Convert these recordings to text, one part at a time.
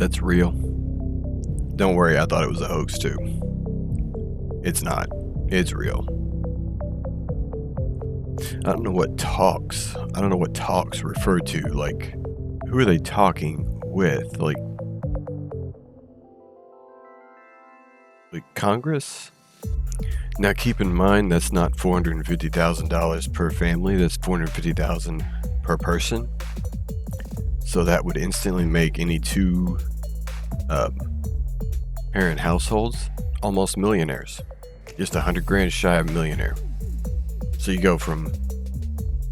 That's real. Don't worry, I thought it was a hoax too. It's not. It's real. I don't know what talks refer to. Like, who are they talking with? Like Congress? Now keep in mind that's not $450,000 per family, that's $450,000 per person. So that would instantly make any two parent households almost millionaires. Just $100,000 shy of a millionaire. So you go from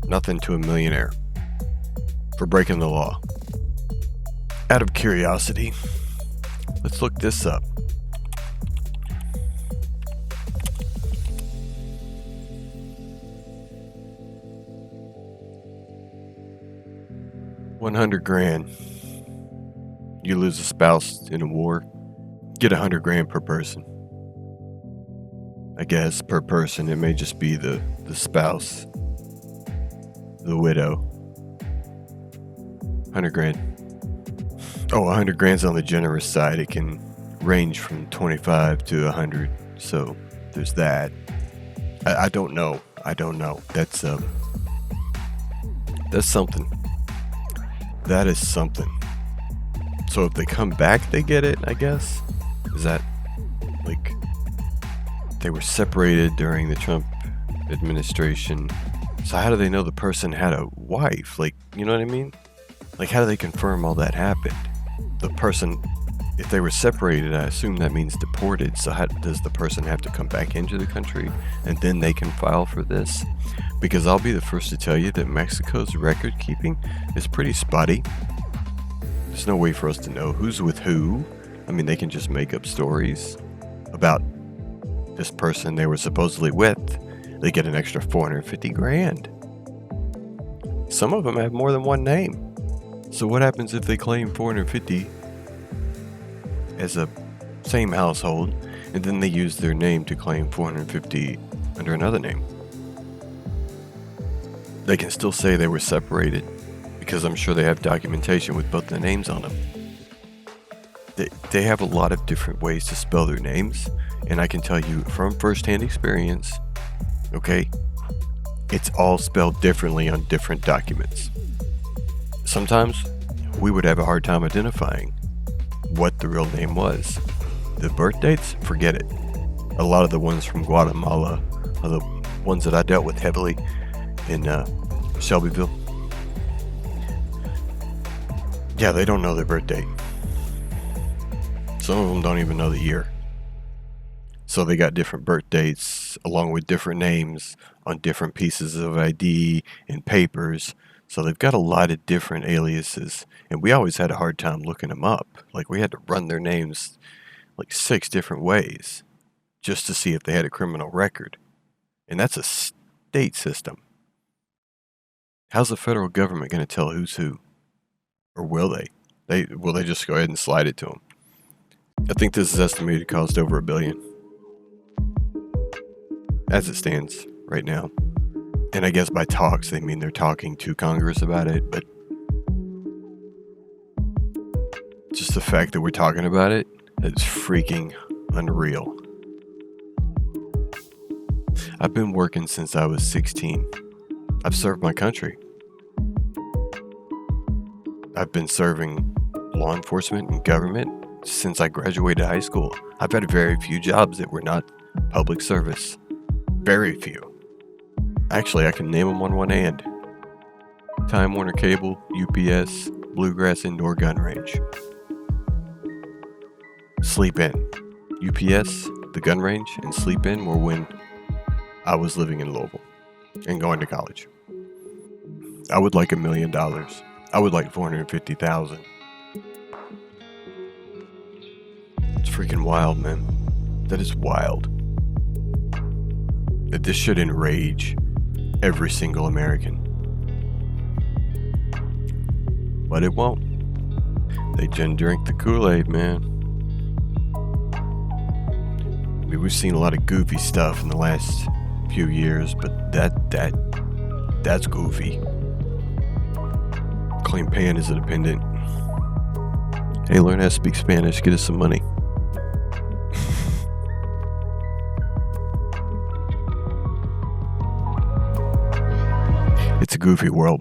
nothing to a millionaire for breaking the law. Out of curiosity, let's look this up. $100,000. You lose a spouse in a war, get $100,000 per person. I guess per person. It may just be the spouse, the widow. $100,000. Oh, $100,000's on the generous side. It can range from 25 to 100. So there's that. I don't know. That's something. That is something. So if they come back, they get it, I guess? Is that, like, they were separated during the Trump administration. So how do they know the person had a wife? Like, you know what I mean? Like, how do they confirm all that happened? The person, if they were separated, I assume that means deported. So how does the person have to come back into the country and then they can file for this? Because I'll be the first to tell you that Mexico's record keeping is pretty spotty. There's no way for us to know who's with who. I mean, they can just make up stories about this person they were supposedly with. They get an extra $450,000. Some of them have more than one name. So what happens if they claim 450 as a same household, and then they use their name to claim 450 under another name? They can still say they were separated because I'm sure they have documentation with both the names on them. They have a lot of different ways to spell their names, and I can tell you from firsthand experience, okay, it's all spelled differently on different documents. Sometimes we would have a hard time identifying what the real name was. The birth dates, forget it. A lot of the ones from Guatemala are the ones that I dealt with heavily in Shelbyville. Yeah, they don't know their birth date. Some of them don't even know the year. So they got different birth dates along with different names on different pieces of ID and papers. So they've got a lot of different aliases. And we always had a hard time looking them up. Like, we had to run their names like 6 different ways just to see if they had a criminal record. And that's a state system. How's the federal government going to tell who's who? Or will they? Will they just go ahead and slide it to them? I think this is estimated to cost over $1 billion. As it stands right now. And I guess by talks, they mean they're talking to Congress about it, but just the fact that we're talking about it is freaking unreal. I've been working since I was 16. I've served my country. I've been serving law enforcement and government since I graduated high school. I've had very few jobs that were not public service. Very few. Actually, I can name them on one hand. Time Warner Cable, UPS, Bluegrass Indoor Gun Range. Sleep In. UPS, the gun range, and Sleep In were when I was living in Louisville and going to college. I would like $1 million. I would like $450,000. It's freaking wild, man. That is wild. That this should enrage every single American. But it won't. They just drink the Kool-Aid, man. I mean, we've seen a lot of goofy stuff in the last few years, but that's goofy. Claim Pan is a dependent. Hey, learn how to speak Spanish. Get us some money. It's a goofy world.